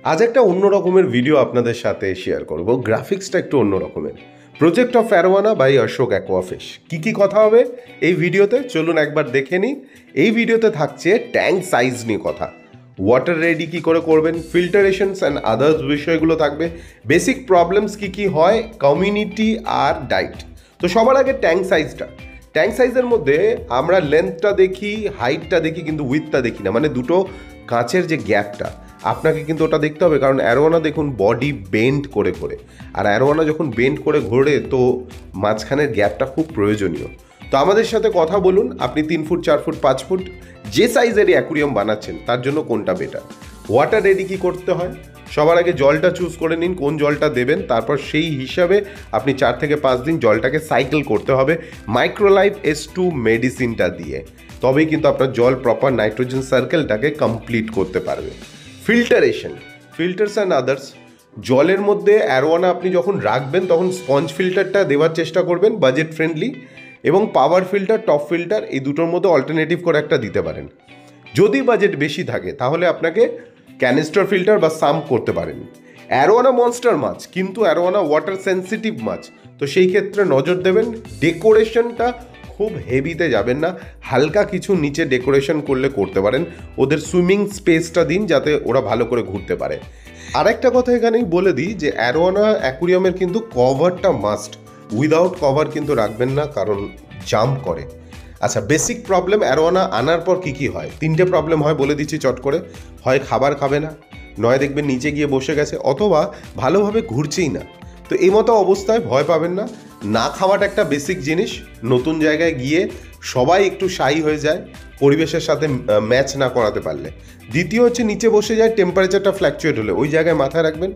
আজ একটা অন্য রকমের ভিডিও আপনাদের সাথে শেয়ার করব। গ্রাফিক্সটা একটু অন্য রকমের। Project of arowana by Ashok Aquafish. কী কথা হবে এই ভিডিওতে চলুন একবার দেখে নিই। এই ভিডিওতে থাকছে ট্যাঙ্ক সাইজ নিয়ে কথা, ওয়াটার রেডি কী করে করবেন, ফিল্টারেশনস অ্যান্ড আদার্স বিষয়গুলো থাকবে, বেসিক প্রবলেমস কী হয়, কমিউনিটি আর ডাইট। তো সবার আগে ট্যাঙ্ক সাইজের মধ্যে আমরা লেন্থটা দেখি, হাইটটা দেখি, কিন্তু উইথটা দেখি না, মানে দুটো কাঁচের যে গ্যাপটা আপনাকে কিন্তু ওটা দেখতে হবে। কারণ অ্যারোয়ানা দেখুন বডি বেন্ড করে আর অ্যারোয়ানা যখন বেন্ড করে ঘোরে তো মাঝখানের গ্যাপটা খুব প্রয়োজনীয়। তো আমাদের সাথে কথা বলুন, আপনি 3 ফুট 4 ফুট 5 ফুট যে সাইজেরই অ্যাকুরিয়াম বানাচ্ছেন তার জন্য কোনটা বেটার। ওয়াটার রেডি কী করতে হয়, সবার আগে জলটা চুজ করে নিন কোন জলটা দেবেন, তারপর সেই হিসাবে আপনি 4 থেকে 5 দিন জলটাকে সাইকেল করতে হবে মাইক্রোলাইফ S2 মেডিসিনটা দিয়ে, তবেই কিন্তু আপনার জল প্রপার নাইট্রোজেন সার্কেলটাকে কমপ্লিট করতে পারবে। ফিল্টার্স অ্যান্ড আদার্স, জলের মধ্যে অ্যারোয়ানা আপনি যখন রাখবেন তখন স্পঞ্জ ফিল্টারটা দেওয়ার চেষ্টা করবেন, বাজেট ফ্রেন্ডলি, এবং পাওয়ার ফিল্টার, টপ ফিল্টার, এই দুটোর মধ্যে অল্টারনেটিভ করে একটা দিতে পারেন। যদি বাজেট বেশি থাকে তাহলে আপনাকে ক্যানিস্টার ফিল্টার বা সাম্প করতে পারেন। অ্যারোয়ানা মনস্টার মাছ, কিন্তু অ্যারোয়ানা ওয়াটার সেন্সিটিভ মাছ, তো সেই ক্ষেত্রে নজর দেবেন ডেকোরেশনটা খুব হেভিতে যাবেন না, হালকা কিছু নিচে ডেকোরেশন করতে পারেন। ওদের সুইমিং স্পেসটা দিন যাতে ওরা ভালো করে ঘুরতে পারে। আরেকটা কথা এখানেই বলে দিই যে অ্যারোয়ানা অ্যাকুরিয়ামের কিন্তু কভারটা মাস্ট, উইদাউট কভার কিন্তু রাখবেন না, কারণ জাম্প করে। আচ্ছা, বেসিক প্রবলেম অ্যারোয়ানা আনার পর কী হয়, 3টে প্রবলেম হয়, বলে দিচ্ছি চট করে। হয় খাবার খাবে না, নয় দেখবেন নিচে গিয়ে বসে গেছে, অথবা ভালোভাবে ঘুরছেই না। তো এই মতো অবস্থায় ভয় পাবেন না, না খাওয়াটা একটা বেসিক জিনিস। নতুন জায়গায় গিয়ে সবাই একটু শাই হয়ে যায় পরিবেশের সাথে ম্যাচ না করাতে পারলে। দ্বিতীয় হচ্ছে নিচে বসে যায়, টেম্পারেচারটা ফ্ল্যাকচুয়েট হলে ওই জায়গায় মাথায় রাখবেন।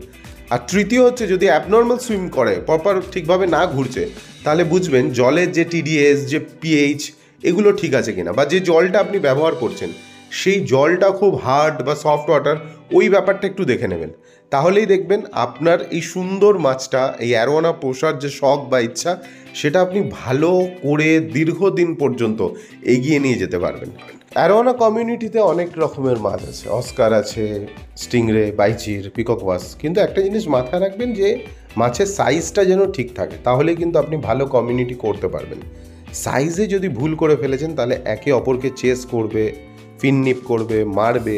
আর তৃতীয় হচ্ছে যদি অ্যাবনর্মাল সুইম করে, প্রপার ঠিকভাবে না ঘুরছে, তাহলে বুঝবেন জলের যে TDS, যে pH, এগুলো ঠিক আছে কিনা, বা যে জলটা আপনি ব্যবহার করছেন সেই জলটা খুব হার্ড বা সফট ওয়াটার, ওই ব্যাপারটা একটু দেখে নেবেন। তাহলেই দেখবেন আপনার এই সুন্দর মাছটা, এই অ্যারোয়ানা পোষার যে শখ বা ইচ্ছা, সেটা আপনি ভালো করে দীর্ঘদিন পর্যন্ত এগিয়ে নিয়ে যেতে পারবেন। অ্যারোয়ানা কমিউনিটিতে অনেক রকমের মাছ আছে, অস্কার আছে, স্টিংরে, বাইচির, পিকক ওয়াস, কিন্তু একটা জিনিস মাথায় রাখবেন যে মাছের সাইজটা যেন ঠিক থাকে, তাহলেই কিন্তু আপনি ভালো কমিউনিটি করতে পারবেন। সাইজে যদি ভুল করে ফেলেছেন তাহলে একে অপরকে চেস করবে, ফিননিপ করবে, মারবে,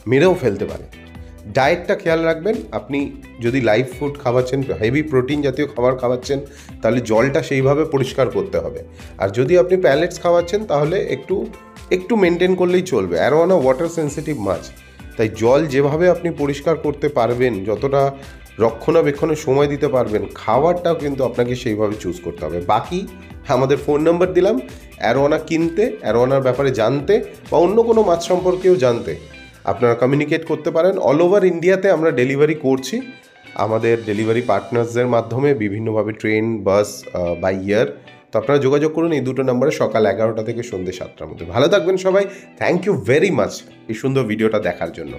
মেরেও ফেলতে পারে। ডায়েটটা খেয়াল রাখবেন, আপনি যদি লাইভ ফুড খাওয়াচ্ছেন, হেভি প্রোটিন জাতীয় খাবার খাওয়াচ্ছেন, তাহলে জলটা সেইভাবে পরিষ্কার করতে হবে। আর যদি আপনি প্যালেটস খাওয়াচ্ছেন তাহলে একটু মেনটেন করলেই চলবে। অ্যারোয়ানা ওয়াটার সেন্সিটিভ মাছ, তাই জল যেভাবে আপনি পরিষ্কার করতে পারবেন, যতটা রক্ষণাবেক্ষণের সময় দিতে পারবেন, খাবারটাও কিন্তু আপনাকে সেইভাবে চুজ করতে হবে। বাকি আমাদের ফোন নাম্বার দিলাম, অ্যারোয়ানা কিনতে, অ্যারোয়ানার ব্যাপারে জানতে, বা অন্য কোনো মাছ সম্পর্কেও জানতে আপনারা কমিউনিকেট করতে পারেন। অল ওভার ইন্ডিয়াতে আমরা ডেলিভারি করছি আমাদের ডেলিভারি পার্টনার্সদের মাধ্যমে, বিভিন্নভাবে ট্রেন, বাস, বাই ইয়ার। তো আপনারা যোগাযোগ করুন এই দুটো নম্বরে, সকাল 11টা থেকে সন্ধ্যে 7টার মধ্যে। ভালো থাকবেন সবাই, থ্যাংক ইউ ভেরি মাচ এই সুন্দর ভিডিওটা দেখার জন্য।